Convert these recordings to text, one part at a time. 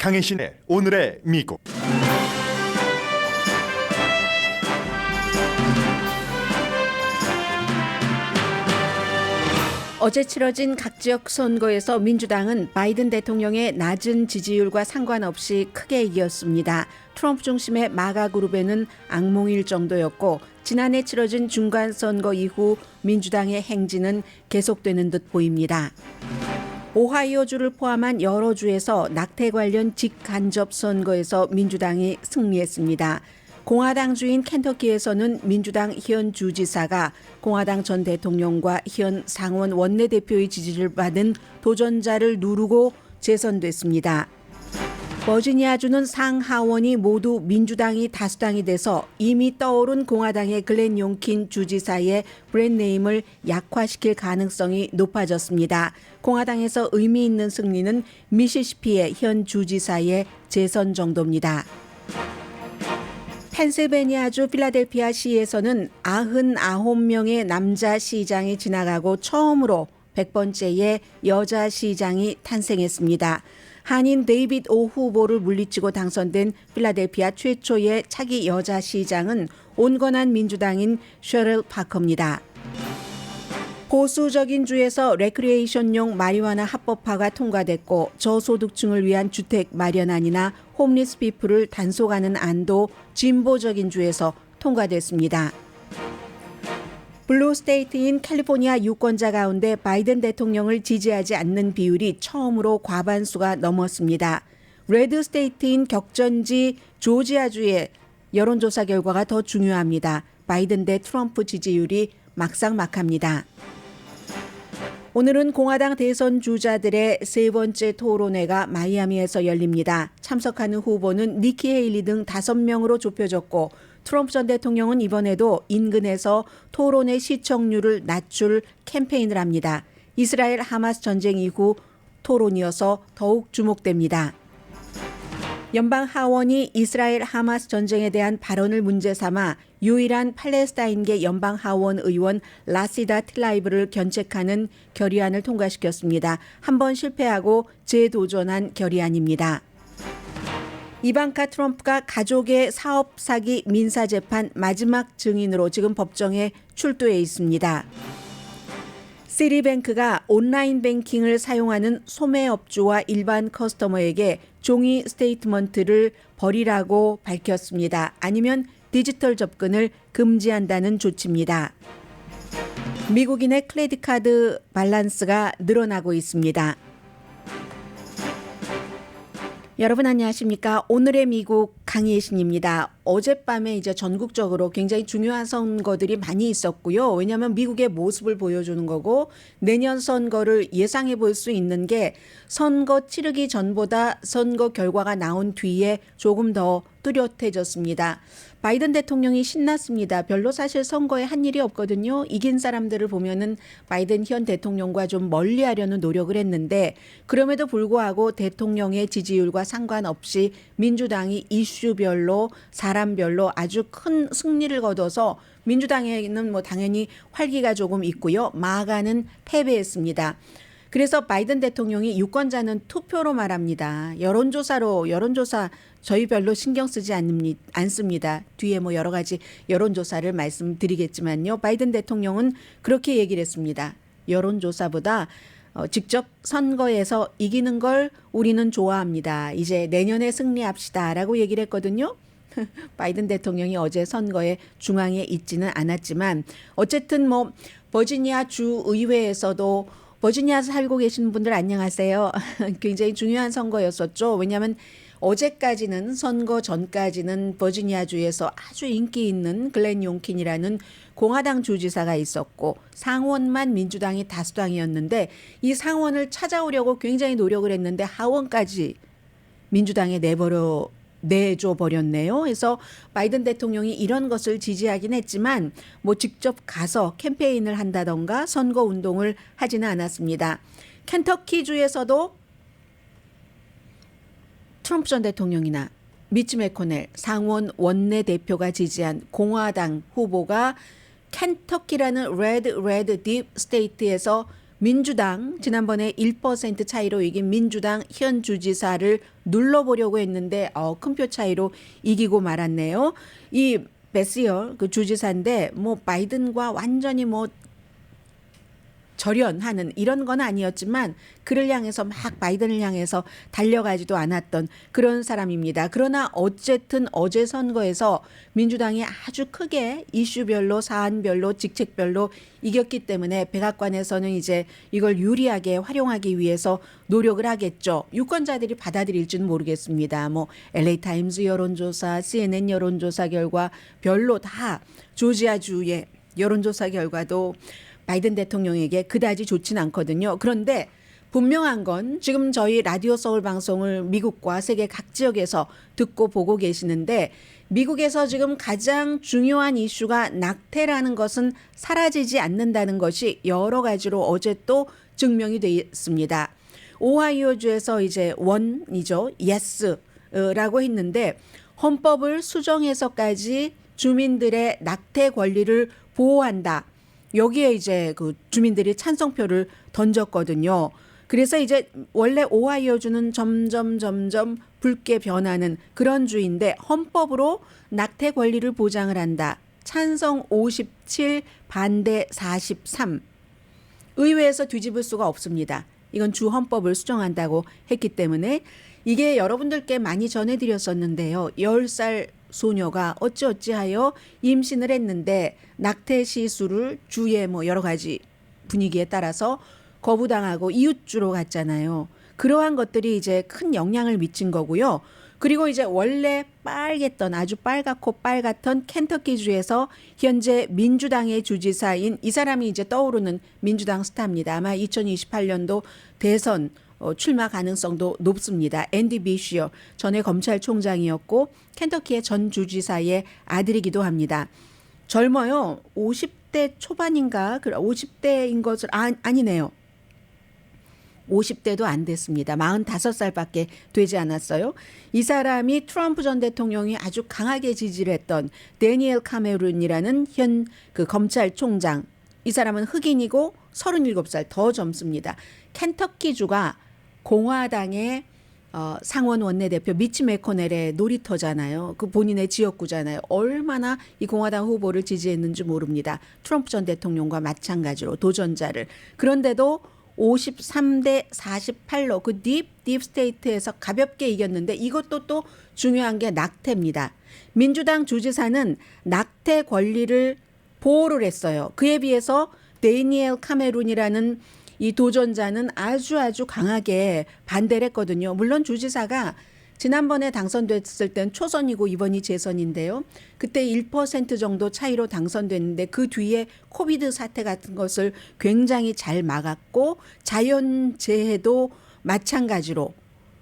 강혜신의 오늘의 미국. 어제 치러진 각 지역 선거에서 민주당은 바이든 대통령의 낮은 지지율과 상관없이 크게 이겼습니다. 트럼프 중심의 마가 그룹에는 악몽일 정도였고, 지난해 치러진 중간 선거 이후 민주당의 행진은 계속되는 듯 보입니다. 오하이오주를 포함한 여러 주에서 낙태 관련 직간접 선거에서 민주당이 승리했습니다. 공화당주인 켄터키에서는 민주당 현 주지사가 공화당 전 대통령과 현 상원 원내대표의 지지를 받은 도전자를 누르고 재선됐습니다. 버지니아주는 상하원이 모두 민주당이 다수당이 돼서 이미 떠오른 공화당의 글렌 용킨 주지사의 브랜드네임을 약화시킬 가능성이 높아졌습니다. 공화당에서 의미 있는 승리는 미시시피의 현 주지사의 재선 정도입니다. 펜실베니아주 필라델피아 시에서는 99명의 남자 시장이 지나가고 처음으로 100번째의 여자 시장이 탄생했습니다. 한인 데이빗 오 후보를 물리치고 당선된 필라델피아 최초의 차기 여자 시장은 온건한 민주당인 셔럴 파커입니다. 보수적인 주에서 레크리에이션용 마리화나 합법화가 통과됐고, 저소득층을 위한 주택 마련안이나 홈리스 피플을 단속하는 안도 진보적인 주에서 통과됐습니다. 블루 스테이트인 캘리포니아 유권자 가운데 바이든 대통령을 지지하지 않는 비율이 처음으로 과반수가 넘었습니다. 레드 스테이트인 격전지 조지아주의 여론조사 결과가 더 중요합니다. 바이든 대 트럼프 지지율이 막상막합니다. 오늘은 공화당 대선 주자들의 세 번째 토론회가 마이애미에서 열립니다. 참석하는 후보는 니키 헤일리 등 5명으로 좁혀졌고, 트럼프 전 대통령은 이번에도 인근에서 토론회 시청률을 낮출 캠페인을 합니다. 이스라엘 하마스 전쟁 이후 토론이어서 더욱 주목됩니다. 연방 하원이 이스라엘 하마스 전쟁에 대한 발언을 문제 삼아 유일한 팔레스타인계 연방 하원 의원 라시다 틸라이브를 견책하는 결의안을 통과시켰습니다. 한 번 실패하고 재도전한 결의안입니다. 이방카 트럼프가 가족의 사업 사기 민사재판 마지막 증인으로 지금 법정에 출두해 있습니다. 시리뱅크가 온라인 뱅킹을 사용하는 소매업주와 일반 커스터머에게 종이 스테이트먼트를 버리라고 밝혔습니다. 아니면 디지털 접근을 금지한다는 조치입니다. 미국인의 크레딧 카드 밸런스가 늘어나고 있습니다. 여러분 안녕하십니까? 오늘의 미국 강예신입니다. 어젯밤에 이제 전국적으로 굉장히 중요한 선거들이 많이 있었고요. 왜냐하면 미국의 모습을 보여주는 거고, 내년 선거를 예상해 볼 수 있는 게 선거 치르기 전보다 선거 결과가 나온 뒤에 조금 더 뚜렷해졌습니다. 바이든 대통령이 신났습니다. 별로 사실 선거에 한 일이 없거든요. 이긴 사람들을 보면은 바이든 현 대통령과 좀 멀리하려는 노력을 했는데, 그럼에도 불구하고 대통령의 지지율과 상관없이 민주당이 이슈별로 사람별로 아주 큰 승리를 거둬서 민주당에는 뭐 당연히 활기가 조금 있고요. 마가는 패배했습니다. 그래서 바이든 대통령이 유권자는 투표로 말합니다. 여론조사 저희 별로 신경 쓰지 않습니다. 뒤에 뭐 여러 가지 여론조사를 말씀드리겠지만요. 바이든 대통령은 그렇게 얘기를 했습니다. 여론조사보다 직접 선거에서 이기는 걸 우리는 좋아합니다. 이제 내년에 승리합시다라고 얘기를 했거든요. 바이든 대통령이 어제 선거의 중앙에 있지는 않았지만, 어쨌든 뭐 버지니아 주 의회에서도, 버지니아 살고 계신 분들 안녕하세요. 굉장히 중요한 선거였었죠. 왜냐하면 어제까지는, 선거 전까지는 버지니아주에서 아주 인기 있는 글렌 용킨이라는 공화당 주지사가 있었고, 상원만 민주당이 다수당이었는데, 이 상원을 찾아오려고 굉장히 노력을 했는데 하원까지 민주당에 내줘 버렸네요. 그래서 바이든 대통령이 이런 것을 지지하긴 했지만 뭐 직접 가서 캠페인을 한다던가 선거 운동을 하지는 않았습니다. 켄터키주에서도 트럼프 전 대통령이나 미치 매코넬 상원 원내대표가 지지한 공화당 후보가 켄터키라는 레드 딥 스테이트에서 민주당 지난번에 1% 차이로 이긴 민주당 현 주지사를 눌러보려고 했는데 큰 표 차이로 이기고 말았네요. 이 베시어 그 주지사인데 뭐 바이든과 완전히 뭐 절연하는 이런 건 아니었지만 그를 향해서 막 바이든을 향해서 달려가지도 않았던 그런 사람입니다. 그러나 어쨌든 어제 선거에서 민주당이 아주 크게 이슈별로 사안별로 직책별로 이겼기 때문에 백악관에서는 이제 이걸 유리하게 활용하기 위해서 노력을 하겠죠. 유권자들이 받아들일지는 모르겠습니다. 뭐 LA 타임즈 여론조사, CNN 여론조사 결과 별로 다 조지아주의 여론조사 결과도 바이든 대통령에게 그다지 좋지는 않거든요. 그런데 분명한 건 지금 저희 라디오 서울 방송을 미국과 세계 각 지역에서 듣고 보고 계시는데 미국에서 지금 가장 중요한 이슈가 낙태라는 것은 사라지지 않는다는 것이 여러 가지로 어제 또 증명이 되었습니다. 오하이오주에서 이제 원이죠. 예스라고 했는데 헌법을 수정해서까지 주민들의 낙태 권리를 보호한다. 여기에 이제 그 주민들이 찬성표를 던졌거든요. 그래서 이제 원래 오하이오주는 점점 붉게 변하는 그런 주인데 헌법으로 낙태 권리를 보장을 한다. 찬성 57, 반대 43. 의회에서 뒤집을 수가 없습니다. 이건 주 헌법을 수정한다고 했기 때문에 이게 여러분들께 많이 전해드렸었는데요. 10살 소녀가 어찌어찌하여 임신을 했는데 낙태 시술을 주의 뭐 여러 가지 분위기에 따라서 거부당하고 이웃주로 갔잖아요. 그러한 것들이 이제 큰 영향을 미친 거고요. 그리고 이제 원래 빨갰던 아주 빨갛고 빨갛던 켄터키주에서 현재 민주당의 주지사인 이 사람이 이제 떠오르는 민주당 스타입니다. 아마 2028년도 대선 출마 가능성도 높습니다. 앤디 비시어 전에 검찰총장이었고 켄터키의 전 주지사의 아들이기도 합니다. 젊어요. 50대 초반인가? 50대인 것을 아니네요. 50대도 안 됐습니다. 45살밖에 되지 않았어요. 이 사람이 트럼프 전 대통령이 아주 강하게 지지를 했던 데니엘 카메룬이라는 현 그 검찰총장. 이 사람은 흑인이고 37살 더 젊습니다. 켄터키주가 공화당의 상원 원내대표 미치 매코넬의 놀이터잖아요. 그 본인의 지역구잖아요. 얼마나 이 공화당 후보를 지지했는지 모릅니다. 트럼프 전 대통령과 마찬가지로 도전자를. 그런데도 53대 48로 그 딥 스테이트에서 가볍게 이겼는데 이것도 또 중요한 게 낙태입니다. 민주당 주지사는 낙태 권리를 보호를 했어요. 그에 비해서 데니엘 카메룬이라는 이 도전자는 아주 강하게 반대를 했거든요. 물론 주지사가 지난번에 당선됐을 땐 초선이고 이번이 재선인데요. 그때 1% 정도 차이로 당선됐는데 그 뒤에 코비드 사태 같은 것을 굉장히 잘 막았고 자연재해도 마찬가지로.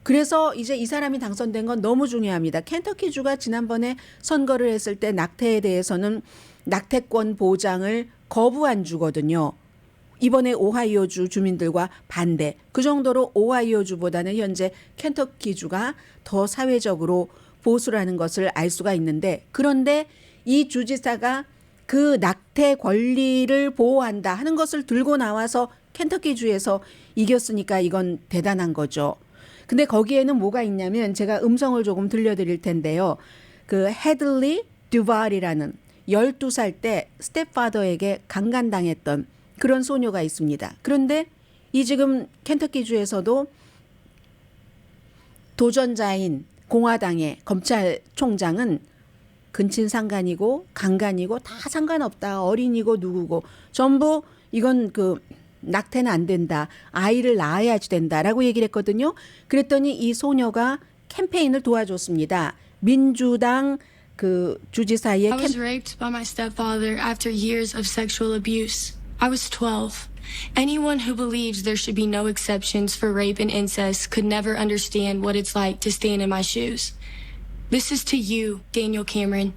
그래서 이제 이 사람이 당선된 건 너무 중요합니다. 켄터키주가 지난번에 선거를 했을 때 낙태에 대해서는 낙태권 보장을 거부한 주거든요. 이번에 오하이오주 주민들과 반대. 그 정도로 오하이오주보다는 현재 켄터키주가 더 사회적으로 보수라는 것을 알 수가 있는데 그런데 이 주지사가 그 낙태 권리를 보호한다 하는 것을 들고 나와서 켄터키주에서 이겼으니까 이건 대단한 거죠. 근데 거기에는 뭐가 있냐면 제가 음성을 조금 들려드릴 텐데요. 그 헤들리 듀발이라는 12살 때 스텝파더에게 강간당했던 그런 소녀가 있습니다. 그런데 이 지금 켄터키주에서도 도전자인 공화당의 검찰총장은 근친상간이고 강간이고 다 상관없다. 어린이고 누구고 전부 이건 그 낙태는 안 된다. 아이를 낳아야지 된다라고 얘기를 했거든요. 그랬더니 이 소녀가 캠페인을 도와줬습니다. 민주당 그 주지사의 I was raped by my stepfather after years of sexual abuse. I was 12. Anyone who believes there should be no exceptions for rape and incest could never understand what it's like to stand in my shoes. This is to you, Daniel Cameron.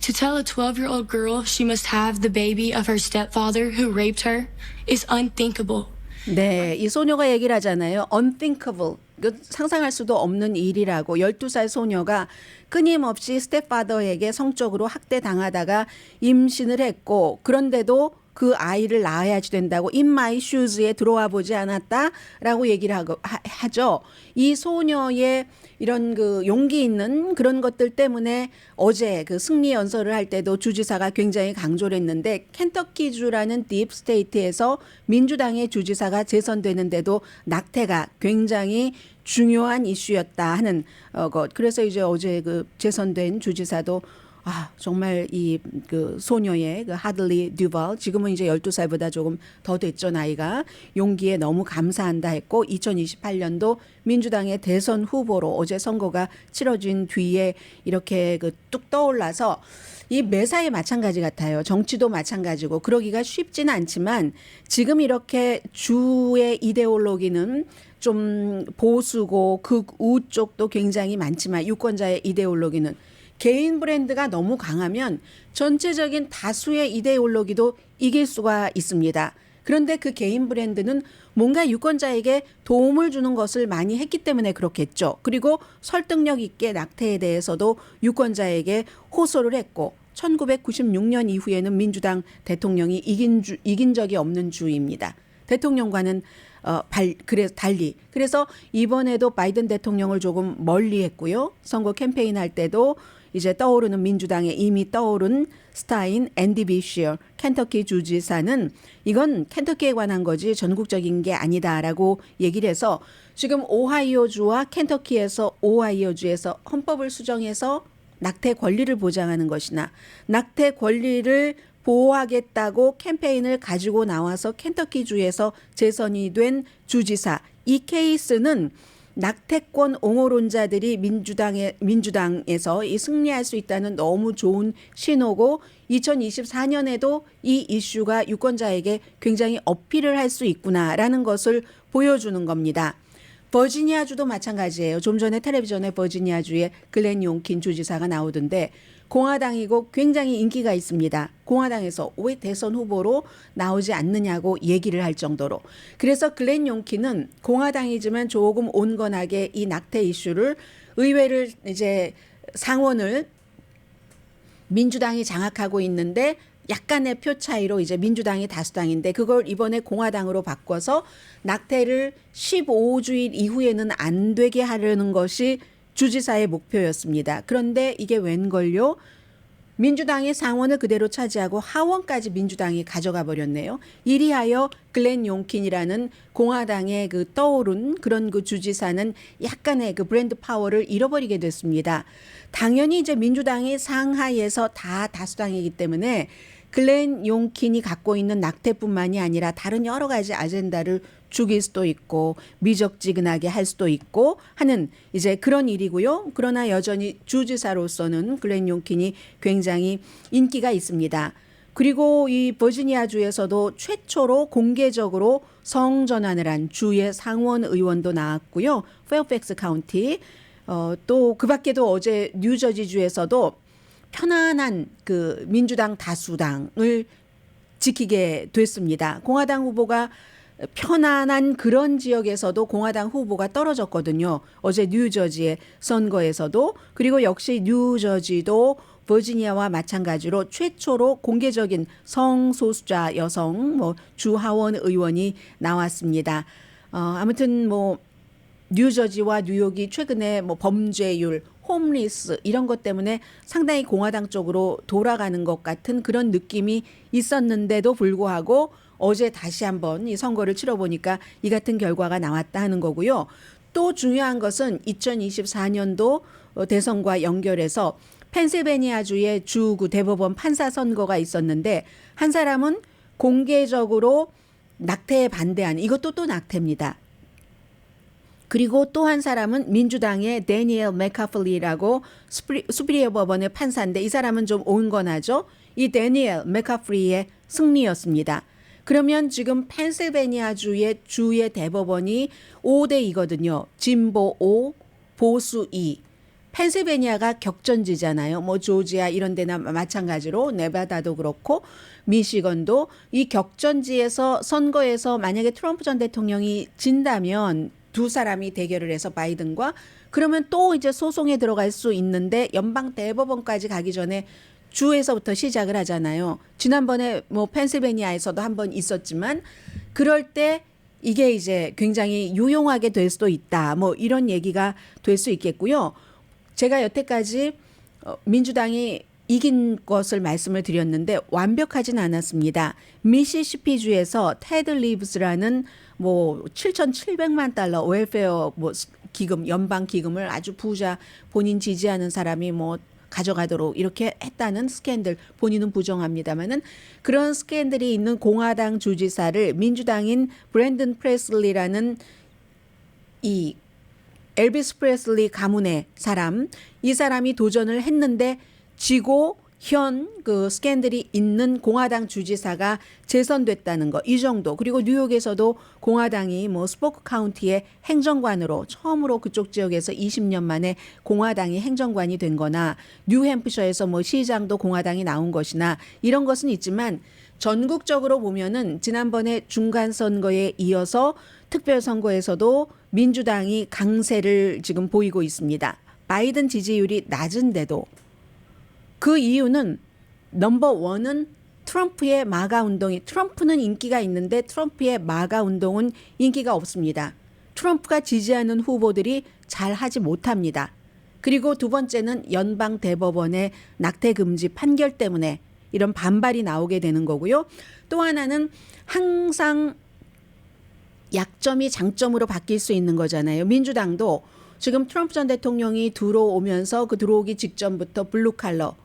To tell a 12-year-old girl she must have the baby of her stepfather who raped her is unthinkable. 네, 이 소녀가 얘기를 하잖아요. unthinkable. 상상할 수도 없는 일이라고 12살 소녀가 끊임없이 스텝파더에게 성적으로 학대당하다가 임신을 했고 그런데도 그 아이를 낳아야지 된다고 in my shoes에 들어와 보지 않았다라고 얘기를 하죠. 이 소녀의 이런 그 용기 있는 그런 것들 때문에 어제 그 승리 연설을 할 때도 주지사가 굉장히 강조를 했는데 켄터키주라는 딥스테이트에서 민주당의 주지사가 재선되는데도 낙태가 굉장히 중요한 이슈였다 하는 것. 그래서 이제 어제 그 재선된 주지사도 정말 이 그 소녀의 그 하들리 듀발 지금은 이제 12살보다 조금 더 됐죠 나이가 용기에 너무 감사한다 했고 2028년도 민주당의 대선 후보로 어제 선거가 치러진 뒤에 이렇게 그 뚝 떠올라서 이 매사에 마찬가지 같아요. 정치도 마찬가지고 그러기가 쉽지는 않지만 지금 이렇게 주의 이데올로기는 좀 보수고 극우 쪽도 굉장히 많지만 유권자의 이데올로기는 개인 브랜드가 너무 강하면 전체적인 다수의 이데올로기도 이길 수가 있습니다. 그런데 그 개인 브랜드는 뭔가 유권자에게 도움을 주는 것을 많이 했기 때문에 그렇겠죠. 그리고 설득력 있게 낙태에 대해서도 유권자에게 호소를 했고 1996년 이후에는 민주당 대통령이 이긴 적이 없는 주입니다. 대통령과는 달리. 그래서 이번에도 바이든 대통령을 조금 멀리했고요. 선거 캠페인 할 때도 이제 떠오르는 민주당에 이미 떠오른 스타인 앤디 비셔 켄터키 주지사는 이건 켄터키에 관한 거지 전국적인 게 아니다라고 얘기를 해서 지금 오하이오주와 켄터키에서 오하이오주에서 헌법을 수정해서 낙태 권리를 보장하는 것이나 낙태 권리를 보호하겠다고 캠페인을 가지고 나와서 켄터키주에서 재선이 된 주지사 이 케이스는 낙태권 옹호론자들이 민주당에서 이 승리할 수 있다는 너무 좋은 신호고 2024년에도 이 이슈가 유권자에게 굉장히 어필을 할 수 있구나라는 것을 보여주는 겁니다. 버지니아주도 마찬가지예요. 좀 전에 텔레비전에 버지니아주의 글렌 용킨 주지사가 나오던데 공화당이고 굉장히 인기가 있습니다. 공화당에서 왜 대선 후보로 나오지 않느냐고 얘기를 할 정도로. 그래서 글렌 용킨은 공화당이지만 조금 온건하게 이 낙태 이슈를 의회를 이제 상원을 민주당이 장악하고 있는데 약간의 표 차이로 이제 민주당이 다수당인데 그걸 이번에 공화당으로 바꿔서 낙태를 15주일 이후에는 안 되게 하려는 것이 주지사의 목표였습니다. 그런데 이게 웬걸요? 민주당이 상원을 그대로 차지하고 하원까지 민주당이 가져가 버렸네요. 이리하여 글렌 용킨이라는 공화당의 그 떠오른 그런 그 주지사는 약간의 그 브랜드 파워를 잃어버리게 됐습니다. 당연히 이제 민주당이 상하이에서 다 다수당이기 때문에 글렌 용킨이 갖고 있는 낙태뿐만이 아니라 다른 여러 가지 아젠다를 죽일 수도 있고 미적지근하게 할 수도 있고 하는 이제 그런 일이고요. 그러나 여전히 주지사로서는 글렌 용킨이 굉장히 인기가 있습니다. 그리고 이 버지니아주에서도 최초로 공개적으로 성전환을 한 주의 상원 의원도 나왔고요. 페어팩스 카운티 또 그 밖에도 어제 뉴저지주에서도 편안한 그 민주당 다수당을 지키게 됐습니다. 공화당 후보가 편안한 그런 지역에서도 공화당 후보가 떨어졌거든요. 어제 뉴저지의 선거에서도 그리고 역시 뉴저지도 버지니아와 마찬가지로 최초로 공개적인 성소수자 여성 주하원 의원이 나왔습니다. 아무튼 뉴저지와 뉴욕이 최근에 범죄율 홈리스 이런 것 때문에 상당히 공화당 쪽으로 돌아가는 것 같은 그런 느낌이 있었는데도 불구하고 어제 다시 한번 이 선거를 치러보니까 이 같은 결과가 나왔다 하는 거고요. 또 중요한 것은 2024년도 대선과 연결해서 펜실베니아주의 주구 대법원 판사 선거가 있었는데 한 사람은 공개적으로 낙태에 반대하는 이것도 또 낙태입니다. 그리고 또 한 사람은 민주당의 데니엘 맥카플리라고 수피리어 법원의 판사인데 이 사람은 좀 온건하죠. 이 데니엘 맥카플리의 승리였습니다. 그러면 지금 펜실베니아주의 주의 대법원이 5대 2거든요. 진보 5, 보수 2. 펜실베니아가 격전지잖아요. 조지아 이런 데나 마찬가지로 네바다도 그렇고 미시건도 이 격전지에서 선거에서 만약에 트럼프 전 대통령이 진다면 두 사람이 대결을 해서 바이든과 그러면 또 이제 소송에 들어갈 수 있는데 연방 대법원까지 가기 전에 주에서부터 시작을 하잖아요. 지난번에 뭐 펜실베니아에서도 한번 있었지만 그럴 때 이게 이제 굉장히 유용하게 될 수도 있다. 뭐 이런 얘기가 될 수 있겠고요. 제가 여태까지 민주당이 이긴 것을 말씀을 드렸는데 완벽하진 않았습니다. 미시시피주에서 테드 리브스라는 뭐 7,700만 달러 웰페어 뭐 기금, 연방 기금을 아주 부자 본인 지지하는 사람이 뭐 가져가도록 이렇게 했다는 스캔들, 본인은 부정합니다만은 그런 스캔들이 있는 공화당 주지사를 민주당인 브랜든 프레슬리라는 이 엘비스 프레슬리 가문의 사람, 이 사람이 도전을 했는데 지고 현 그 스캔들이 있는 공화당 주지사가 재선됐다는 거, 이 정도. 그리고 뉴욕에서도 공화당이 뭐 스포크 카운티의 행정관으로 처음으로 그쪽 지역에서 20년 만에 공화당이 행정관이 된 거나 뉴햄프셔에서 뭐 시장도 공화당이 나온 것이나 이런 것은 있지만 전국적으로 보면은 지난번에 중간 선거에 이어서 특별 선거에서도 민주당이 강세를 지금 보이고 있습니다. 바이든 지지율이 낮은데도 그 이유는 넘버 원은 트럼프의 마가 운동이, 트럼프는 인기가 있는데 트럼프의 마가 운동은 인기가 없습니다. 트럼프가 지지하는 후보들이 잘 하지 못합니다. 그리고 두 번째는 연방 대법원의 낙태 금지 판결 때문에 이런 반발이 나오게 되는 거고요. 또 하나는 항상 약점이 장점으로 바뀔 수 있는 거잖아요. 민주당도 지금 트럼프 전 대통령이 들어오면서 그 들어오기 직전부터 블루칼러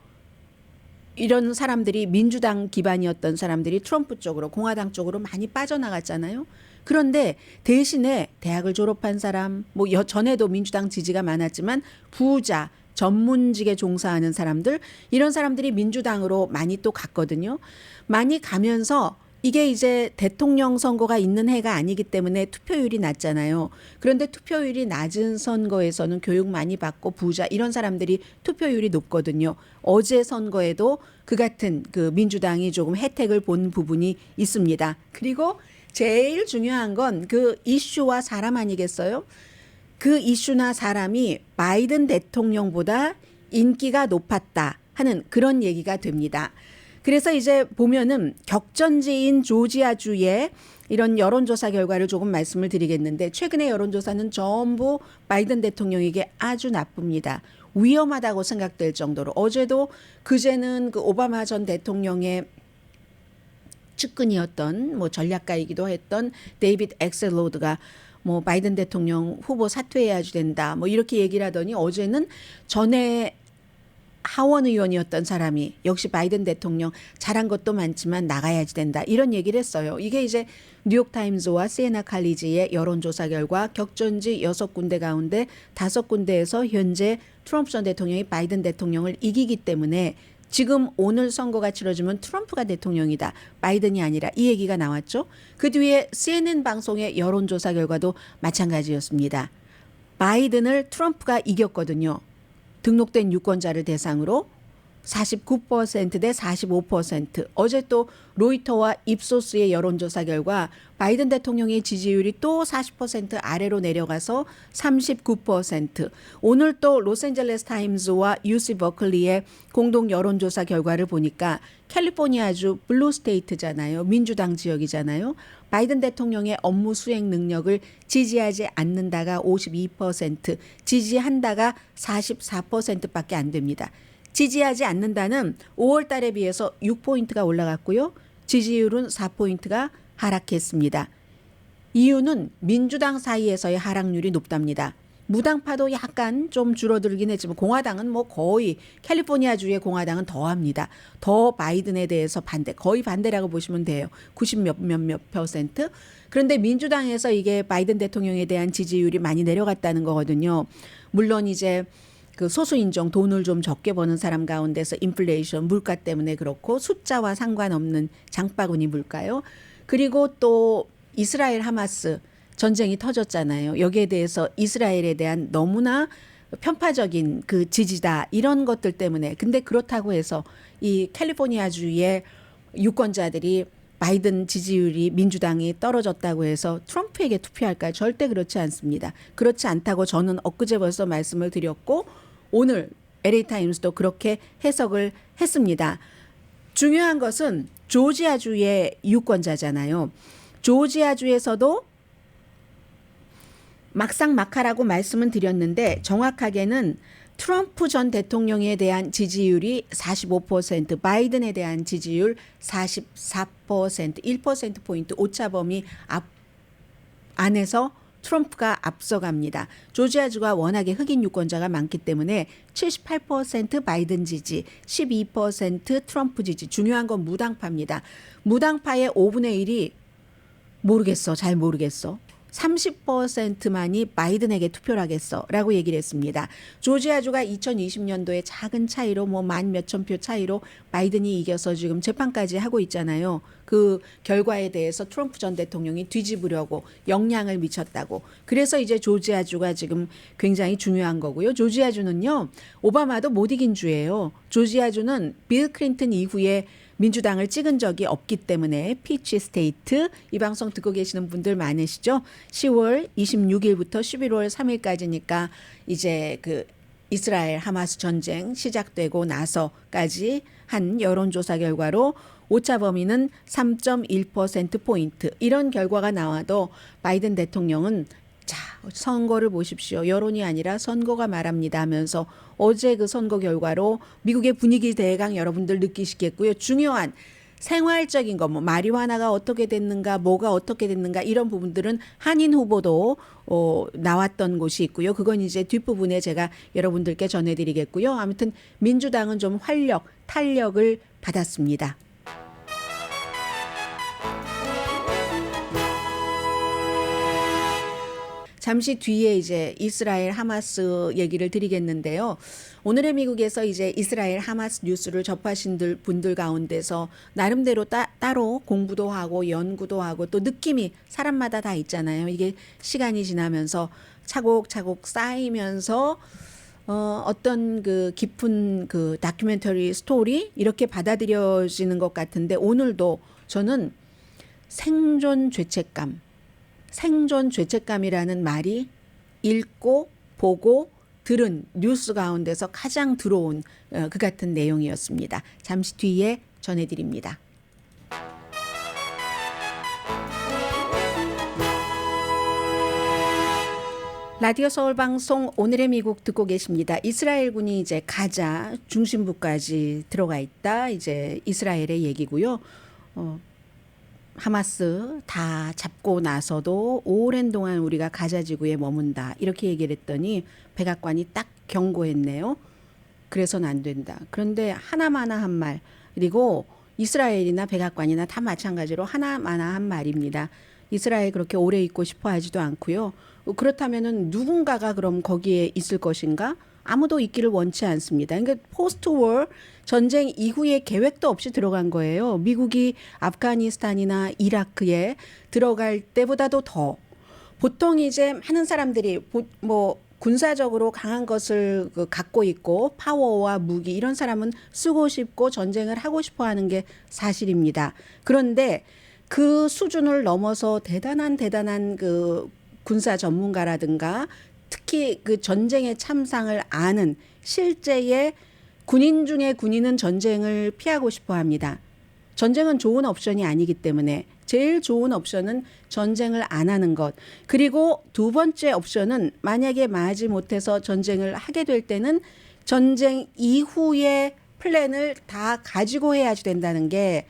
이런 사람들이 민주당 기반이었던 사람들이 트럼프 쪽으로 공화당 쪽으로 많이 빠져나갔잖아요. 그런데 대신에 대학을 졸업한 사람, 뭐 전에도 민주당 지지가 많았지만 부자, 전문직에 종사하는 사람들, 이런 사람들이 민주당으로 많이 또 갔거든요. 많이 가면서 이게 이제 대통령 선거가 있는 해가 아니기 때문에 투표율이 낮잖아요. 그런데 투표율이 낮은 선거에서는 교육 많이 받고 부자 이런 사람들이 투표율이 높거든요. 어제 선거에도 그 같은 그 민주당이 조금 혜택을 본 부분이 있습니다. 그리고 제일 중요한 건 그 이슈와 사람 아니겠어요? 그 이슈나 사람이 바이든 대통령보다 인기가 높았다 하는 그런 얘기가 됩니다. 그래서 이제 보면은 격전지인 조지아주의 이런 여론조사 결과를 조금 말씀을 드리겠는데 최근의 여론조사는 전부 바이든 대통령에게 아주 나쁩니다. 위험하다고 생각될 정도로 어제도 그제는 그 오바마 전 대통령의 측근이었던 뭐 전략가이기도 했던 데이비드 엑셀로드가 뭐 바이든 대통령 후보 사퇴해야지 된다 뭐 이렇게 얘기를 하더니 어제는 전에 하원 의원이었던 사람이 역시 바이든 대통령 잘한 것도 많지만 나가야지 된다 이런 얘기를 했어요. 이게 이제 뉴욕타임즈와 시에나 칼리지의 여론조사 결과 격전지 6군데 가운데 5군데에서 현재 트럼프 전 대통령이 바이든 대통령을 이기기 때문에 지금 오늘 선거가 치러지면 트럼프가 대통령이다. 바이든이 아니라 이 얘기가 나왔죠. 그 뒤에 CNN 방송의 여론조사 결과도 마찬가지였습니다. 바이든을 트럼프가 이겼거든요. 등록된 유권자를 대상으로 49%대 45%. 어제 또 로이터와 입소스의 여론조사 결과 바이든 대통령의 지지율이 또 40% 아래로 내려가서 39%. 오늘 또 로스앤젤레스 타임즈와 UC 버클리의 공동 여론조사 결과를 보니까 캘리포니아주 블루 스테이트잖아요. 민주당 지역이잖아요. 바이든 대통령의 업무 수행 능력을 지지하지 않는다가 52%, 지지한다가 44%밖에 안 됩니다. 지지하지 않는다는 5월 달에 비해서 6포인트가 올라갔고요. 지지율은 4포인트가 하락했습니다. 이유는 민주당 사이에서의 하락률이 높답니다. 무당파도 약간 좀 줄어들긴 했지만 공화당은 뭐 거의 캘리포니아주의 공화당은 더합니다. 더 바이든에 대해서 반대, 거의 반대라고 보시면 돼요. 90 몇몇 %. 그런데 민주당에서 이게 바이든 대통령에 대한 지지율이 많이 내려갔다는 거거든요. 물론 이제 그 소수인종 돈을 좀 적게 버는 사람 가운데서 인플레이션 물가 때문에 그렇고 숫자와 상관없는 장바구니 물가요. 그리고 또 이스라엘 하마스 전쟁이 터졌잖아요. 여기에 대해서 이스라엘에 대한 너무나 편파적인 그 지지다 이런 것들 때문에. 근데 그렇다고 해서 이 캘리포니아주의 유권자들이 바이든 지지율이 민주당이 떨어졌다고 해서 트럼프에게 투표할까요? 절대 그렇지 않습니다. 그렇지 않다고 저는 엊그제 벌써 말씀을 드렸고 오늘 LA 타임스도 그렇게 해석을 했습니다. 중요한 것은 조지아주의 유권자잖아요. 조지아주에서도 막상막하라고 말씀은 드렸는데 정확하게는 트럼프 전 대통령에 대한 지지율이 45%, 바이든에 대한 지지율 44%, 1%포인트 오차범위 안에서 트럼프가 앞서갑니다. 조지아주가 워낙에 흑인 유권자가 많기 때문에 78% 바이든 지지, 12% 트럼프 지지. 중요한 건 무당파입니다. 무당파의 5분의 1이 모르겠어, 잘 모르겠어. 30%만이 바이든에게 투표를 하겠어 라고 얘기를 했습니다. 조지아주가 2020년도에 작은 차이로 뭐 만 몇천 표 차이로 바이든이 이겨서 지금 재판까지 하고 있잖아요. 그 결과에 대해서 트럼프 전 대통령이 뒤집으려고 영향을 미쳤다고. 그래서 이제 조지아주가 지금 굉장히 중요한 거고요. 조지아주는요, 오바마도 못 이긴 주예요. 조지아주는 빌 클린턴 이후에 민주당을 찍은 적이 없기 때문에 피치 스테이트, 이 방송 듣고 계시는 분들 많으시죠? 10월 26일부터 11월 3일까지니까 이제 그 이스라엘 하마스 전쟁 시작되고 나서까지 한 여론조사 결과로 오차 범위는 3.1%포인트. 이런 결과가 나와도 바이든 대통령은 자, 선거를 보십시오. 여론이 아니라 선거가 말합니다 하면서 어제 그 선거 결과로 미국의 분위기 대강 여러분들 느끼시겠고요. 중요한 생활적인 거, 뭐 마리화나가 어떻게 됐는가, 뭐가 어떻게 됐는가 이런 부분들은 한인 후보도 나왔던 곳이 있고요. 그건 이제 뒷부분에 제가 여러분들께 전해드리겠고요. 아무튼 민주당은 좀 탄력을 받았습니다. 잠시 뒤에 이제 이스라엘 하마스 얘기를 드리겠는데요. 오늘의 미국에서 이제 이스라엘 하마스 뉴스를 접하신 분들 가운데서 나름대로 따로 공부도 하고 연구도 하고 또 느낌이 사람마다 다 있잖아요. 이게 시간이 지나면서 차곡차곡 쌓이면서 어떤 그 깊은 그 다큐멘터리 스토리 이렇게 받아들여지는 것 같은데 오늘도 저는 생존 죄책감이라는 말이 읽고 보고 들은 뉴스 가운데서 가장 들어온 그 같은 내용이었습니다. 잠시 뒤에 전해드립니다. 라디오 서울 방송 오늘의 미국 듣고 계십니다. 이스라엘군이 이제 가자 중심부까지 들어가 있다. 이제 이스라엘의 얘기고요. 하마스 다 잡고 나서도 오랜 동안 우리가 가자 지구에 머문다. 이렇게 얘기를 했더니 백악관이 딱 경고했네요. 그래서는 안 된다. 그런데 하나마나 한 말, 그리고 이스라엘이나 백악관이나 다 마찬가지로 하나마나 한 말입니다. 이스라엘 그렇게 오래 있고 싶어 하지도 않고요. 그렇다면은 누군가가 그럼 거기에 있을 것인가? 아무도 있기를 원치 않습니다. 그러니까 포스트 월 전쟁 이후에 계획도 없이 들어간 거예요. 미국이 아프가니스탄이나 이라크에 들어갈 때보다도 더 보통 이제 많은 사람들이 뭐 군사적으로 강한 것을 갖고 있고 파워와 무기 이런 사람은 쓰고 싶고 전쟁을 하고 싶어 하는 게 사실입니다. 그런데 그 수준을 넘어서 대단한 그 군사 전문가라든가 특히 그 전쟁의 참상을 아는 실제의 군인 중에 군인은 전쟁을 피하고 싶어 합니다. 전쟁은 좋은 옵션이 아니기 때문에 제일 좋은 옵션은 전쟁을 안 하는 것. 그리고 두 번째 옵션은 만약에 마지 못해서 전쟁을 하게 될 때는 전쟁 이후의 플랜을 다 가지고 해야지 된다는 게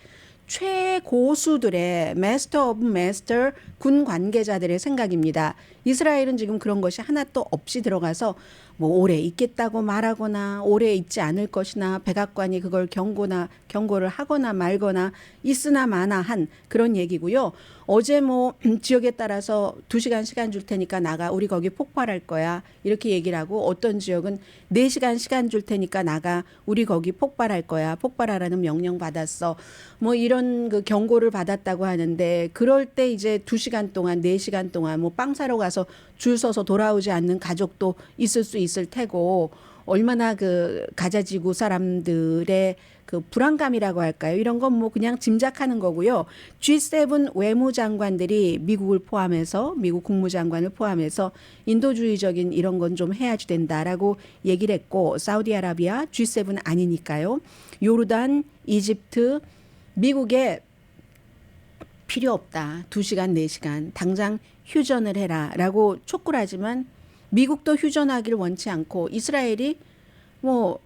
최고수들의 마스터 오브 마스터 군 관계자들의 생각입니다. 이스라엘은 지금 그런 것이 하나도 없이 들어가서 뭐 오래 있겠다고 말하거나 오래 있지 않을 것이나 백악관이 그걸 경고를 하거나 말거나 있으나 마나 한 그런 얘기고요. 어제 뭐 지역에 따라서 2시간 시간 줄 테니까 나가 우리 거기 폭발할 거야 이렇게 얘기를 하고 어떤 지역은 4시간 시간 줄 테니까 나가 우리 거기 폭발할 거야 폭발하라는 명령 받았어 뭐 이런 그 경고를 받았다고 하는데 그럴 때 이제 2시간 동안 4시간 동안 뭐 빵 사러 가서 줄 서서 돌아오지 않는 가족도 있을 수 있을 테고 얼마나 그 가자 지구 사람들의 그 불안감이라고 할까요? 이런 건 뭐 그냥 짐작하는 거고요. G7 외무장관들이 미국을 포함해서 미국 국무장관을 포함해서 인도주의적인 이런 건 좀 해야지 된다라고 얘기를 했고 사우디아라비아 G7 아니니까요. 요르단, 이집트, 미국에 필요 없다. 2시간, 4시간 당장 휴전을 해라라고 촉구를 하지만 미국도 휴전하기를 원치 않고 이스라엘이 뭐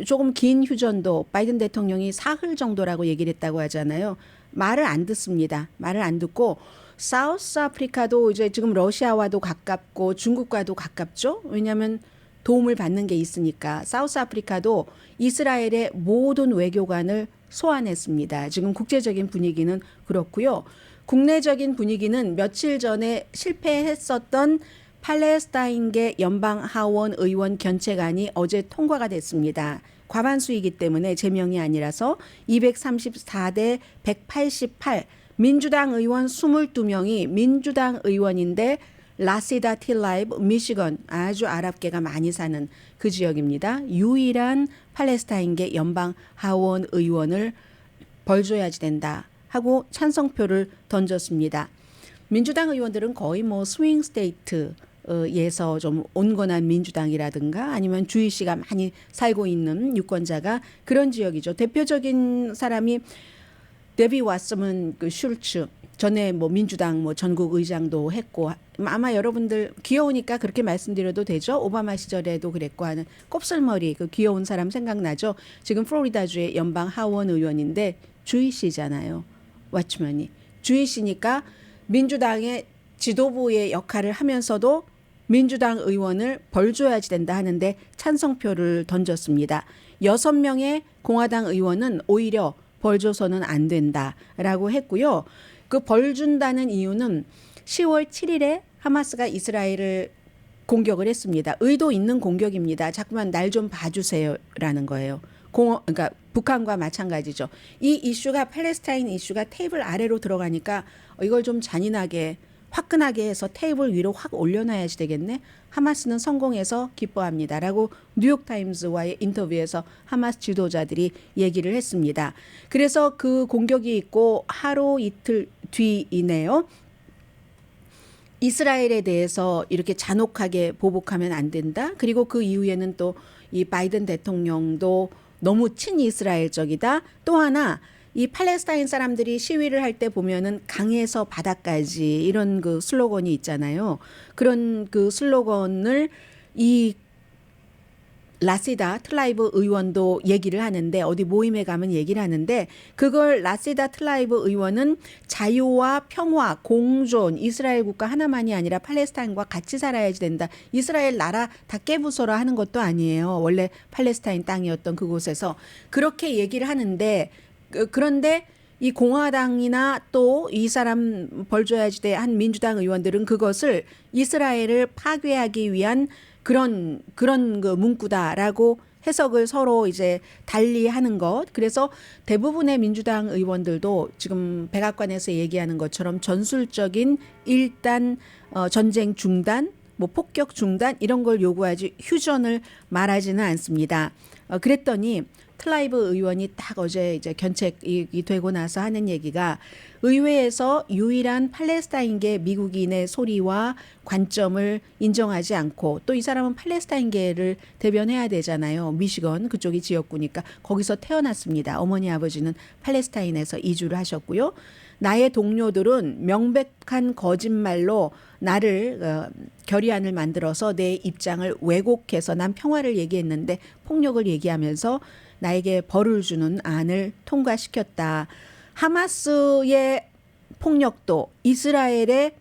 조금 긴 휴전도 바이든 대통령이 사흘 정도라고 얘기를 했다고 하잖아요. 말을 안 듣습니다. 말을 안 듣고 사우스 아프리카도 이제 지금 러시아와도 가깝고 중국과도 가깝죠. 왜냐하면 도움을 받는 게 있으니까 사우스 아프리카도 이스라엘의 모든 외교관을 소환했습니다. 지금 국제적인 분위기는 그렇고요. 국내적인 분위기는 며칠 전에 실패했었던 팔레스타인계 연방하원 의원 견책안이 어제 통과가 됐습니다. 과반수이기 때문에 제명이 아니라서 234대 188 민주당 의원 22명이 민주당 의원인데 라시다 틸라이브 미시건 아주 아랍계가 많이 사는 그 지역입니다. 유일한 팔레스타인계 연방하원 의원을 벌 줘야지 된다 하고 찬성표를 던졌습니다. 민주당 의원들은 거의 뭐 스윙 스테이트 에서 좀 온건한 민주당이라든가 아니면 주이시가 많이 살고 있는 유권자가 그런 지역이죠. 대표적인 사람이 데비 왓서먼 그 슐츠 전에 뭐 민주당 뭐 전국 의장도 했고 아마 여러분들 귀여우니까 그렇게 말씀드려도 되죠. 오바마 시절에도 그랬고 하는 곱슬머리 그 귀여운 사람 생각나죠. 지금 플로리다주의 연방 하원 의원인데 주이시잖아요. 왓츠먼이 주이시니까 민주당의 지도부의 역할을 하면서도 민주당 의원을 벌줘야지 된다 하는데 찬성표를 던졌습니다. 6명의 공화당 의원은 오히려 벌줘서는 안 된다라고 했고요. 그 벌준다는 이유는 10월 7일에 하마스가 이스라엘을 공격을 했습니다. 의도 있는 공격입니다. 자꾸만 날 좀 봐주세요라는 거예요. 그러니까 북한과 마찬가지죠. 이 이슈가 팔레스타인 이슈가 테이블 아래로 들어가니까 이걸 좀 잔인하게 화끈하게 해서 테이블 위로 확 올려놔야지 되겠네. 하마스는 성공해서 기뻐합니다라고 뉴욕타임즈와의 인터뷰에서 하마스 지도자들이 얘기를 했습니다. 그래서 그 공격이 있고 하루 이틀 뒤이네요. 이스라엘에 대해서 이렇게 잔혹하게 보복하면 안 된다. 그리고 그 이후에는 또 이 바이든 대통령도 너무 친이스라엘적이다. 또 하나 이 팔레스타인 사람들이 시위를 할 때 보면은 강에서 바다까지 이런 그 슬로건이 있잖아요. 그런 그 슬로건을 이 라시다 틀라이브 의원도 얘기를 하는데 어디 모임에 가면 얘기를 하는데 그걸 라시다 틀라이브 의원은 자유와 평화, 공존, 이스라엘 국가 하나만이 아니라 팔레스타인과 같이 살아야지 된다. 이스라엘 나라 다 깨부숴라 하는 것도 아니에요. 원래 팔레스타인 땅이었던 그곳에서 그렇게 얘기를 하는데 그런데 이 공화당이나 또 이 사람 벌줘야지 돼 한 민주당 의원들은 그것을 이스라엘을 파괴하기 위한 그런 그 문구다라고 해석을 서로 이제 달리하는 것. 그래서 대부분의 민주당 의원들도 지금 백악관에서 얘기하는 것처럼 전술적인 일단 전쟁 중단, 뭐 폭격 중단 이런 걸 요구하지 휴전을 말하지는 않습니다. 그랬더니 틀라이브 의원이 딱 어제 이제 견책이 되고 나서 하는 얘기가 의회에서 유일한 팔레스타인계 미국인의 소리와 관점을 인정하지 않고 또 이 사람은 팔레스타인계를 대변해야 되잖아요. 미시건 그쪽이 지역구니까 거기서 태어났습니다. 어머니 아버지는 팔레스타인에서 이주를 하셨고요. 나의 동료들은 명백한 거짓말로 나를 결의안을 만들어서 내 입장을 왜곡해서 난 평화를 얘기했는데 폭력을 얘기하면서 나에게 벌을 주는 안을 통과시켰다. 하마스의 폭력도 이스라엘의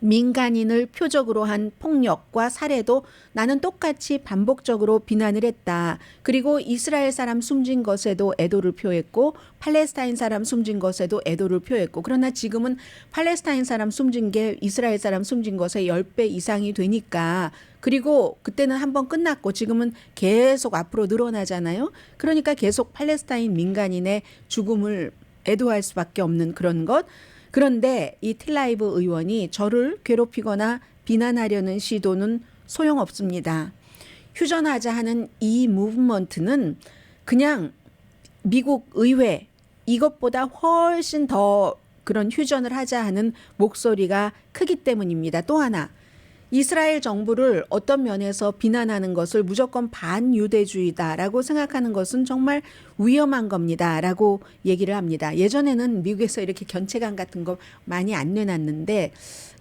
민간인을 표적으로 한 폭력과 살해도 나는 똑같이 반복적으로 비난을 했다. 그리고 이스라엘 사람 숨진 것에도 애도를 표했고 팔레스타인 사람 숨진 것에도 애도를 표했고 그러나 지금은 팔레스타인 사람 숨진 게 이스라엘 사람 숨진 것의 10배 이상이 되니까 그리고 그때는 한번 끝났고 지금은 계속 앞으로 늘어나잖아요. 그러니까 계속 팔레스타인 민간인의 죽음을 애도할 수밖에 없는 그런 것. 그런데 이 틸라이브 의원이 저를 괴롭히거나 비난하려는 시도는 소용없습니다. 휴전하자 하는 이 무브먼트는 그냥 미국 의회 이것보다 훨씬 더 그런 휴전을 하자 하는 목소리가 크기 때문입니다. 또 하나 이스라엘 정부를 어떤 면에서 비난하는 것을 무조건 반유대주의다라고 생각하는 것은 정말 위험한 겁니다라고 얘기를 합니다. 예전에는 미국에서 이렇게 견체감 같은 거 많이 안 내놨는데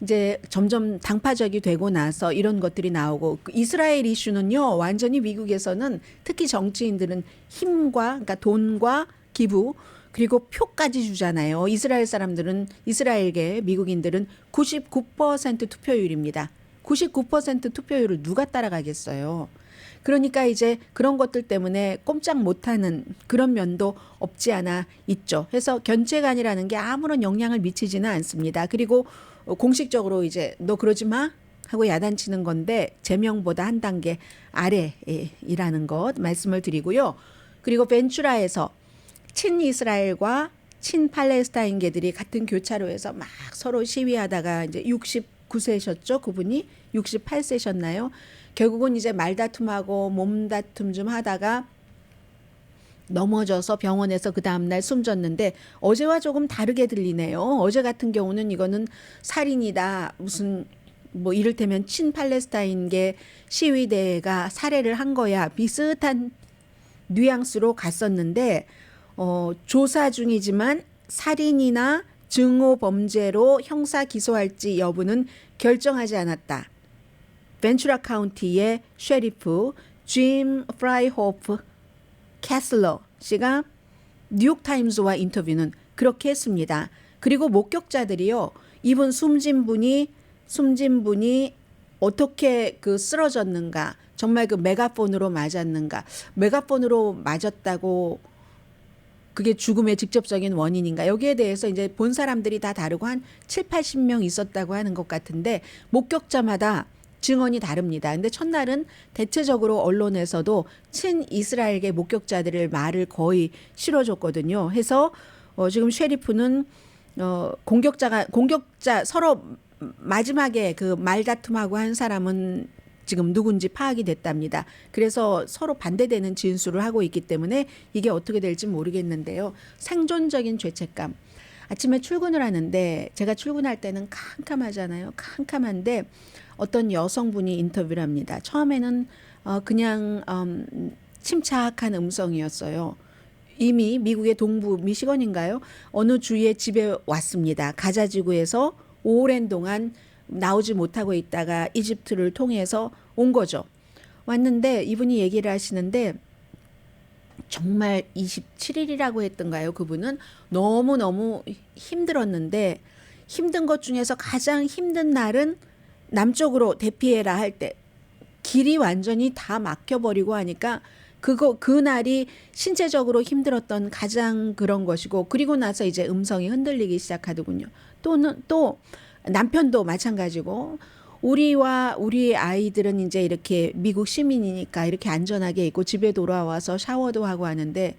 이제 점점 당파적이 되고 나서 이런 것들이 나오고 이스라엘 이슈는요 완전히 미국에서는 특히 정치인들은 힘과 그러니까 돈과 기부 그리고 표까지 주잖아요. 이스라엘 사람들은 이스라엘계 미국인들은 99% 투표율입니다. 99% 투표율을 누가 따라가겠어요. 그러니까 이제 그런 것들 때문에 꼼짝 못하는 그런 면도 없지 않아 있죠. 그래서 견제관이라는 게 아무런 영향을 미치지는 않습니다. 그리고 공식적으로 이제 너 그러지 마 하고 야단치는 건데 제명보다 한 단계 아래이라는 것 말씀을 드리고요. 그리고 벤츄라에서 친이스라엘과 친팔레스타인계들이 같은 교차로에서 막 서로 시위하다가 이제 69세셨죠. 그분이 68세셨나요? 결국은 이제 말다툼하고 몸다툼 좀 하다가 넘어져서 병원에서 그 다음날 숨졌는데 어제와 조금 다르게 들리네요. 어제 같은 경우는 이거는 살인이다. 무슨 뭐 이를테면 친팔레스타인계 시위대가 살해를 한 거야. 비슷한 뉘앙스로 갔었는데 조사 중이지만 살인이나 증오 범죄로 형사 기소할지 여부는 결정하지 않았다. 벤츄라 카운티의 셰리프 짐 프라이호프 캐슬러 씨가 뉴욕타임스와 인터뷰는 그렇게 했습니다. 그리고 목격자들이요. 이분 숨진 분이 어떻게 그 쓰러졌는가 정말 그 메가폰으로 맞았는가 메가폰으로 맞았다고 그게 죽음의 직접적인 원인인가 여기에 대해서 이제 본 사람들이 다 다르고 한 7, 80명 있었다고 하는 것 같은데 목격자마다 증언이 다릅니다. 근데 첫날은 대체적으로 언론에서도 친이스라엘계 목격자들의 말을 거의 실어줬거든요. 해서 지금 셰리프는 공격자 서로 마지막에 그 말다툼하고 한 사람은 지금 누군지 파악이 됐답니다. 그래서 서로 반대되는 진술을 하고 있기 때문에 이게 어떻게 될지 모르겠는데요. 생존적인 죄책감. 아침에 출근을 하는데 제가 출근할 때는 캄캄하잖아요. 캄캄한데 어떤 여성분이 인터뷰를 합니다. 처음에는 그냥 침착한 음성이었어요. 이미 미국의 동부 미시건인가요? 어느 주의 집에 왔습니다. 가자지구에서 오랜 동안 나오지 못하고 있다가 이집트를 통해서 온 거죠. 왔는데 이분이 얘기를 하시는데 정말 27일이라고 했던가요? 그분은 너무너무 힘들었는데 힘든 것 중에서 가장 힘든 날은 남쪽으로 대피해라 할 때 길이 완전히 다 막혀버리고 하니까 그 날이 신체적으로 힘들었던 가장 그런 것이고 그리고 나서 이제 음성이 흔들리기 시작하더군요. 또 남편도 마찬가지고 우리와 우리 아이들은 이제 이렇게 미국 시민이니까 이렇게 안전하게 있고 집에 돌아와서 샤워도 하고 하는데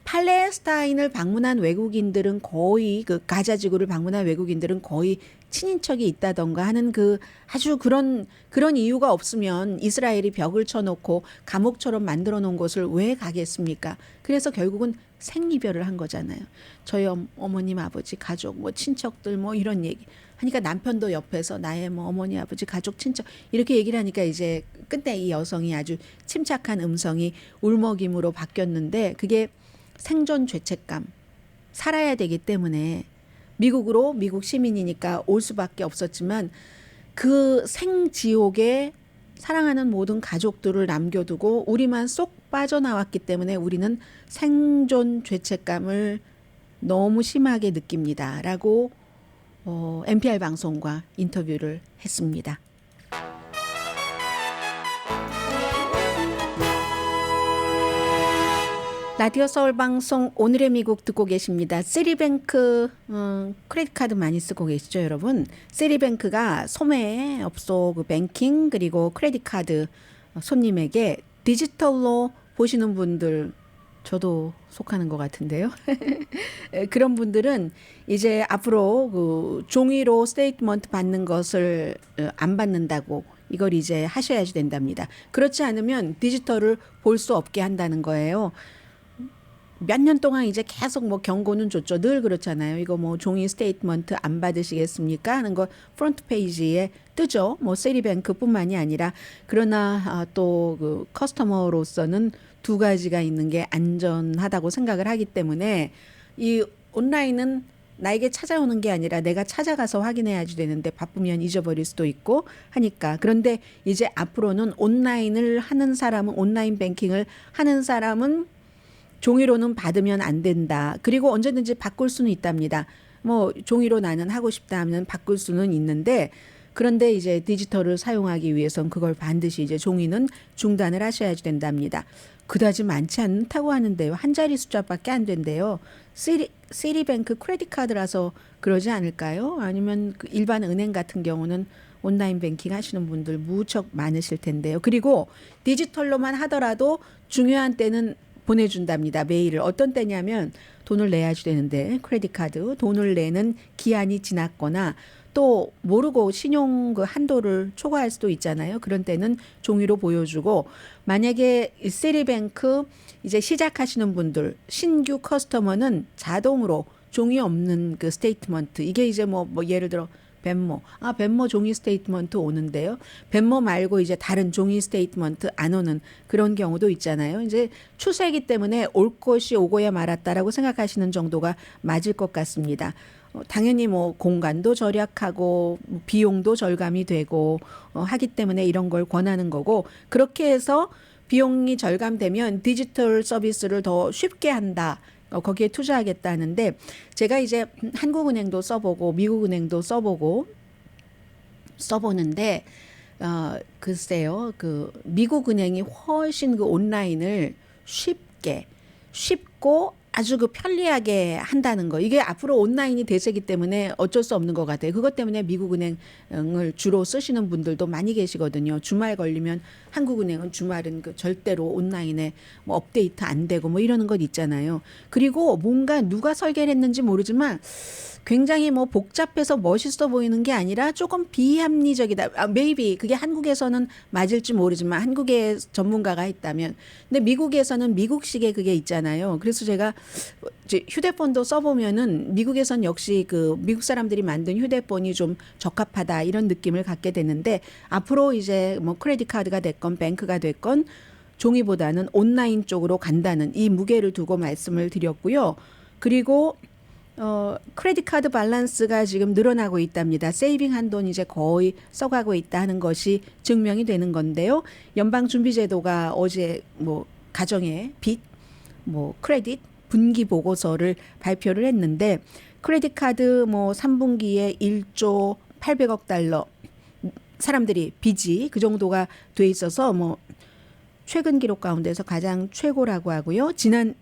팔레스타인을 방문한 외국인들은 거의 그 가자지구를 방문한 외국인들은 거의 친인척이 있다던가 하는 그 아주 그런 이유가 없으면 이스라엘이 벽을 쳐놓고 감옥처럼 만들어 놓은 곳을 왜 가겠습니까? 그래서 결국은 생이별을 한 거잖아요. 저희 어머님, 아버지, 가족, 뭐 친척들 뭐 이런 얘기 하니까 남편도 옆에서 나의 뭐 어머니, 아버지, 가족, 친척 이렇게 얘기를 하니까 이제 끝내 이 여성이 아주 침착한 음성이 울먹임으로 바뀌었는데 그게 생존 죄책감. 살아야 되기 때문에 미국 시민이니까 올 수밖에 없었지만 그 생지옥에 사랑하는 모든 가족들을 남겨두고 우리만 쏙 빠져나왔기 때문에 우리는 생존 죄책감을 너무 심하게 느낍니다. 라고 NPR 방송과 인터뷰를 했습니다. 라디오 서울 방송 오늘의 미국 듣고 계십니다. 시리뱅크 크레딧 카드 많이 쓰고 계시죠, 여러분? 시리뱅크가 소매업소 그 뱅킹 그리고 크레딧 카드 손님에게 디지털로 보시는 분들 저도 속하는 것 같은데요. 그런 분들은 이제 앞으로 그 종이로 스테이트먼트 받는 것을 안 받는다고 이걸 이제 하셔야지 된답니다. 그렇지 않으면 디지털을 볼 수 없게 한다는 거예요. 몇 년 동안 이제 계속 뭐 경고는 줬죠. 늘 그렇잖아요. 이거 뭐 종이 스테이트먼트 안 받으시겠습니까? 하는 거 프론트 페이지에 뜨죠. 뭐 세리뱅크뿐만이 아니라 그러나 또 그 커스터머로서는 두 가지가 있는 게 안전하다고 생각을 하기 때문에 이 온라인은 나에게 찾아오는 게 아니라 내가 찾아가서 확인해야지 되는데 바쁘면 잊어버릴 수도 있고 하니까. 그런데 이제 앞으로는 온라인을 하는 사람은 온라인 뱅킹을 하는 사람은 종이로는 받으면 안 된다. 그리고 언제든지 바꿀 수는 있답니다. 뭐 종이로 나는 하고 싶다 하면 바꿀 수는 있는데 그런데 이제 디지털을 사용하기 위해선 그걸 반드시 이제 종이는 중단을 하셔야지 된답니다. 그다지 많지 않다고 하는데요. 한 자리 숫자밖에 안 된대요. 시리뱅크 크레딧 카드라서 그러지 않을까요? 아니면 그 일반 은행 같은 경우는 온라인 뱅킹 하시는 분들 무척 많으실 텐데요. 그리고 디지털로만 하더라도 중요한 때는 보내준답니다. 메일을. 어떤 때냐면 돈을 내야지 되는데 크레딧 카드 돈을 내는 기한이 지났거나 또 모르고 신용 그 한도를 초과할 수도 있잖아요. 그런 때는 종이로 보여주고 만약에 시리뱅크 이제 시작하시는 분들 신규 커스터머는 자동으로 종이 없는 그 스테이트먼트 이게 이제 뭐 예를 들어 벤모 종이 스테이트먼트 오는데요. 벤모 말고 이제 다른 종이 스테이트먼트 안 오는 그런 경우도 있잖아요. 이제 추세이기 때문에 올 것이 오고야 말았다라고 생각하시는 정도가 맞을 것 같습니다. 당연히 뭐 공간도 절약하고 비용도 절감이 되고 하기 때문에 이런 걸 권하는 거고 그렇게 해서 비용이 절감되면 디지털 서비스를 더 쉽게 한다. 거기에 투자하겠다는데 제가 이제 한국은행도 써보고 미국은행도 써보는데 글쎄요 그 미국은행이 훨씬 그 온라인을 쉽고 아주 그 편리하게 한다는 거. 이게 앞으로 온라인이 대세기 때문에 어쩔 수 없는 것 같아요. 그것 때문에 미국은행을 주로 쓰시는 분들도 많이 계시거든요. 주말 걸리면 한국은행은 주말은 그 절대로 온라인에 뭐 업데이트 안 되고 뭐 이러는 것 있잖아요. 그리고 뭔가 누가 설계를 했는지 모르지만 굉장히 뭐 복잡해서 멋있어 보이는 게 아니라 조금 비합리적이다. maybe 그게 한국에서는 맞을지 모르지만 한국에 전문가가 있다면. 근데 미국에서는 미국식의 그게 있잖아요. 그래서 제가 이제 휴대폰도 써보면은 미국에선 역시 그 미국 사람들이 만든 휴대폰이 좀 적합하다 이런 느낌을 갖게 되는데 앞으로 이제 뭐 크레딧 카드가 됐건 뱅크가 됐건 종이보다는 온라인 쪽으로 간다는 이 무게를 두고 말씀을 드렸고요. 그리고 크레딧 카드 밸런스가 지금 늘어나고 있답니다. 세이빙 한돈 이제 거의 써가고 있다 하는 것이 증명이 되는 건데요. 연방준비제도가 어제 뭐 가정의 빚, 뭐 크레딧 분기 보고서를 발표를 했는데 크레딧 카드 뭐 3분기에 1조 800억 달러 사람들이 빚이 그 정도가 돼 있어서 뭐 최근 기록 가운데서 가장 최고라고 하고요. 지난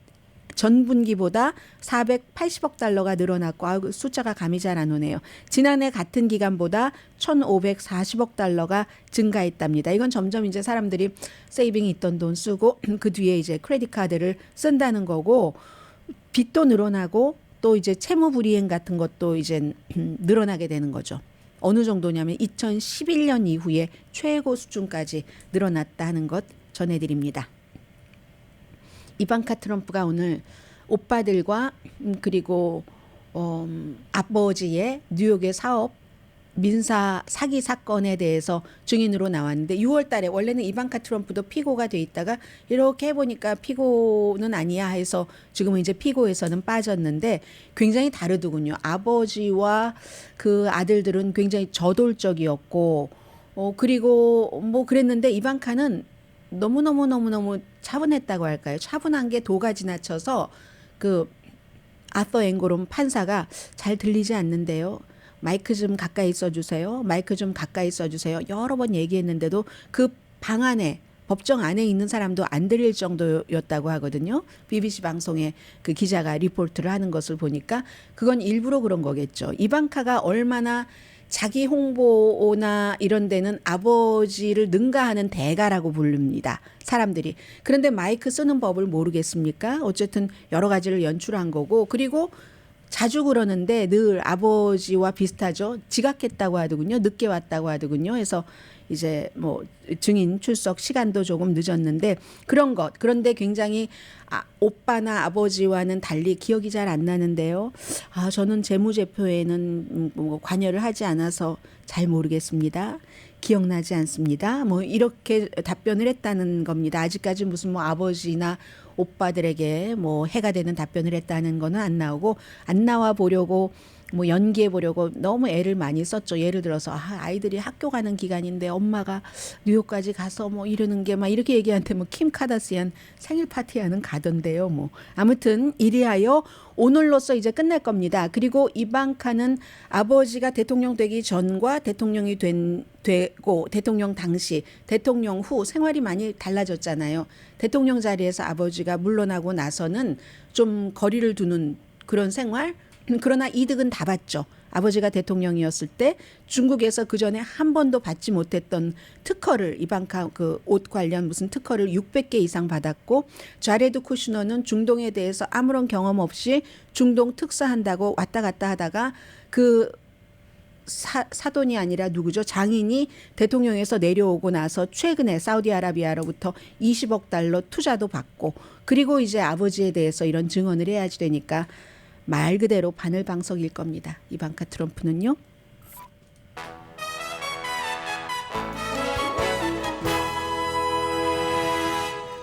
전분기보다 480억 달러가 늘어났고 숫자가 감이 잘 안 오네요. 지난해 같은 기간보다 1,540억 달러가 증가했답니다. 이건 점점 이제 사람들이 세이빙이 있던 돈 쓰고 그 뒤에 이제 크레딧 카드를 쓴다는 거고 빚도 늘어나고 또 이제 채무 불이행 같은 것도 이제 늘어나게 되는 거죠. 어느 정도냐면 2011년 이후에 최고 수준까지 늘어났다는 것 전해드립니다. 이방카 트럼프가 오늘 오빠들과 그리고 아버지의 뉴욕의 사업 민사 사기 사건에 대해서 증인으로 나왔는데 6월 달에 원래는 이방카 트럼프도 피고가 돼 있다가 이렇게 해보니까 피고는 아니야 해서 지금은 이제 피고에서는 빠졌는데 굉장히 다르더군요. 아버지와 그 아들들은 굉장히 저돌적이었고 그리고 뭐 그랬는데 이방카는 너무 차분했다고 할까요? 차분한 게 도가 지나쳐서 그 아서 앵고롬 판사가 잘 들리지 않는데요. 마이크 좀 가까이 써주세요. 마이크 좀 가까이 써주세요. 여러 번 얘기했는데도 그 방 안에 법정 안에 있는 사람도 안 들릴 정도였다고 하거든요. BBC 방송에 그 기자가 리포트를 하는 것을 보니까 그건 일부러 그런 거겠죠. 이방카가 얼마나 자기 홍보나 이런 데는 아버지를 능가하는 대가라고 부릅니다. 사람들이. 그런데 마이크 쓰는 법을 모르겠습니까? 어쨌든 여러 가지를 연출한 거고 그리고 자주 그러는데 늘 아버지와 비슷하죠. 지각했다고 하더군요. 늦게 왔다고 하더군요. 그래서 이제 뭐 증인 출석 시간도 조금 늦었는데 그런 것. 그런데 굉장히 오빠나 아버지와는 달리 기억이 잘 안 나는데요. 저는 재무제표에는 뭐 관여를 하지 않아서 잘 모르겠습니다. 기억나지 않습니다. 뭐 이렇게 답변을 했다는 겁니다. 아직까지 무슨 뭐 아버지나 오빠들에게 뭐 해가 되는 답변을 했다는 거는 안 나오고 안 나와 보려고 뭐 연기해 보려고 너무 애를 많이 썼죠. 예를 들어서 아이들이 학교 가는 기간인데 엄마가 뉴욕까지 가서 뭐 이러는 게 막 이렇게 얘기한테 뭐 킴 카다시안 생일 파티하는 가던데요. 뭐 아무튼 이리하여 오늘로써 이제 끝날 겁니다. 그리고 이방카는 아버지가 대통령 되기 전과 대통령이 되고 대통령 당시, 대통령 후 생활이 많이 달라졌잖아요. 대통령 자리에서 아버지가 물러나고 나서는 좀 거리를 두는 그런 생활. 그러나 이득은 다 받죠. 아버지가 대통령이었을 때 중국에서 그 전에 한 번도 받지 못했던 특허를 이방카 그 옷 관련 무슨 특허를 600개 이상 받았고 자레드 쿠슈너는 중동에 대해서 아무런 경험 없이 중동 특사한다고 왔다 갔다 하다가 그 사돈이 아니라 누구죠? 장인이 대통령에서 내려오고 나서 최근에 사우디아라비아로부터 20억 달러 투자도 받고 그리고 이제 아버지에 대해서 이런 증언을 해야지 되니까 말 그대로 바늘방석일 겁니다. 이방카 트럼프는요.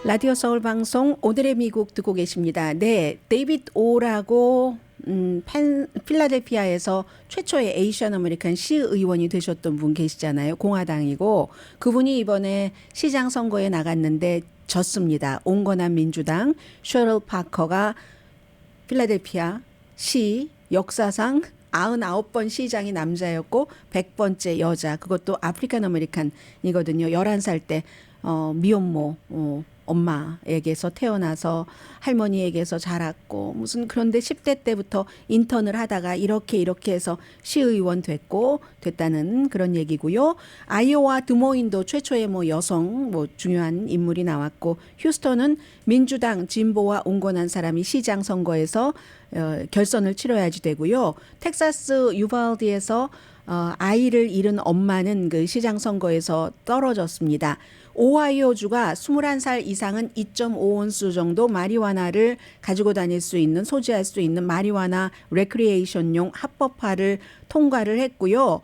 라디오 서울 방송 오늘의 미국 듣고 계십니다. 네, 데이빗 오라고 필라델피아에서 최초의 에이시안 아메리칸 시의원이 되셨던 분 계시잖아요. 공화당이고 그분이 이번에 시장 선거에 나갔는데 졌습니다. 온건한 민주당 셔럴 파커가 필라델피아 시 역사상 99번 시장이 남자였고 100번째 여자 그것도 아프리칸 아메리칸이거든요. 11살 때 미혼모 엄마에게서 태어나서 할머니에게서 자랐고 무슨 그런데 10대 때부터 인턴을 하다가 이렇게 해서 시의원 됐다는 그런 얘기고요. 아이오와 드모인도 최초의 뭐 여성 뭐 중요한 인물이 나왔고 휴스턴은 민주당 진보와 온건한 사람이 시장 선거에서 결선을 치러야지 되고요. 텍사스 유발디에서 아이를 잃은 엄마는 그 시장 선거에서 떨어졌습니다. 오하이오주가 21살 이상은 2.5온스 정도 마리화나를 가지고 다닐 수 있는 소지할 수 있는 마리화나 레크리에이션용 합법화를 통과를 했고요.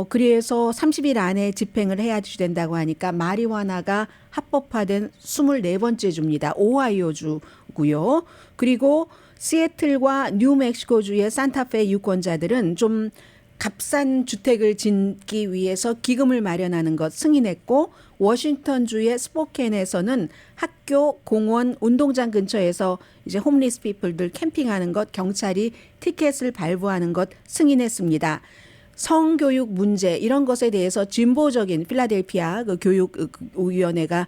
그래서 30일 안에 집행을 해야 된다고 하니까 마리화나가 합법화된 24번째 주입니다. 오하이오주고요. 그리고 시애틀과 뉴멕시코주의 산타페 유권자들은 좀 값싼 주택을 짓기 위해서 기금을 마련하는 것 승인했고 워싱턴주의 스포켄에서는 학교, 공원, 운동장 근처에서 이제 홈리스 피플들 캠핑하는 것 경찰이 티켓을 발부하는 것 승인했습니다. 성교육 문제 이런 것에 대해서 진보적인 필라델피아 그 교육위원회가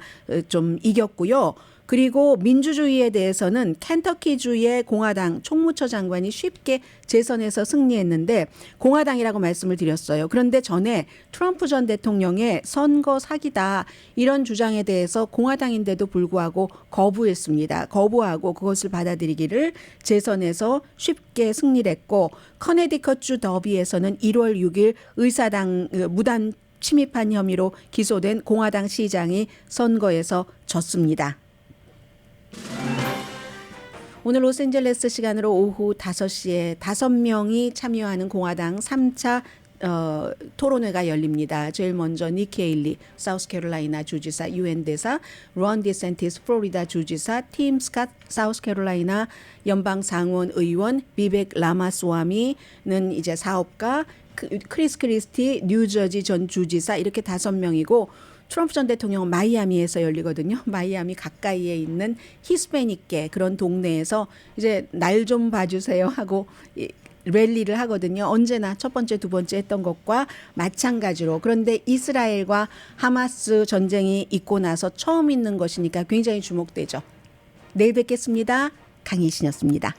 좀 이겼고요. 그리고 민주주의에 대해서는 켄터키주의 공화당 총무처 장관이 쉽게 재선에서 승리했는데 공화당이라고 말씀을 드렸어요. 그런데 전에 트럼프 전 대통령의 선거 사기다 이런 주장에 대해서 공화당인데도 불구하고 거부했습니다. 거부하고 그것을 받아들이기를 재선에서 쉽게 승리를 했고 커네디컷주 더비에서는 1월 6일 의사당 무단 침입한 혐의로 기소된 공화당 시장이 선거에서 졌습니다. 오늘 로스앤젤레스 시간으로 오후 5시에 5명이 참여하는 공화당 3차 토론회가 열립니다. 제일 먼저 니키 헤일리 사우스캐롤라이나 주지사 유엔 대사, 론 디센티스 플로리다 주지사, 팀 스캇 사우스캐롤라이나 연방 상원 의원, 비벡 라마스와미는 이제 사업가, 크리스 크리스티 뉴저지 전 주지사 이렇게 5명이고 트럼프 전 대통령은 마이애미에서 열리거든요. 마이애미 가까이에 있는 히스패닉계 그런 동네에서 이제 날 좀 봐주세요 하고 랠리를 하거든요. 언제나 첫 번째, 두 번째 했던 것과 마찬가지로. 그런데 이스라엘과 하마스 전쟁이 있고 나서 처음 있는 것이니까 굉장히 주목되죠. 내일 뵙겠습니다. 강희신이었습니다.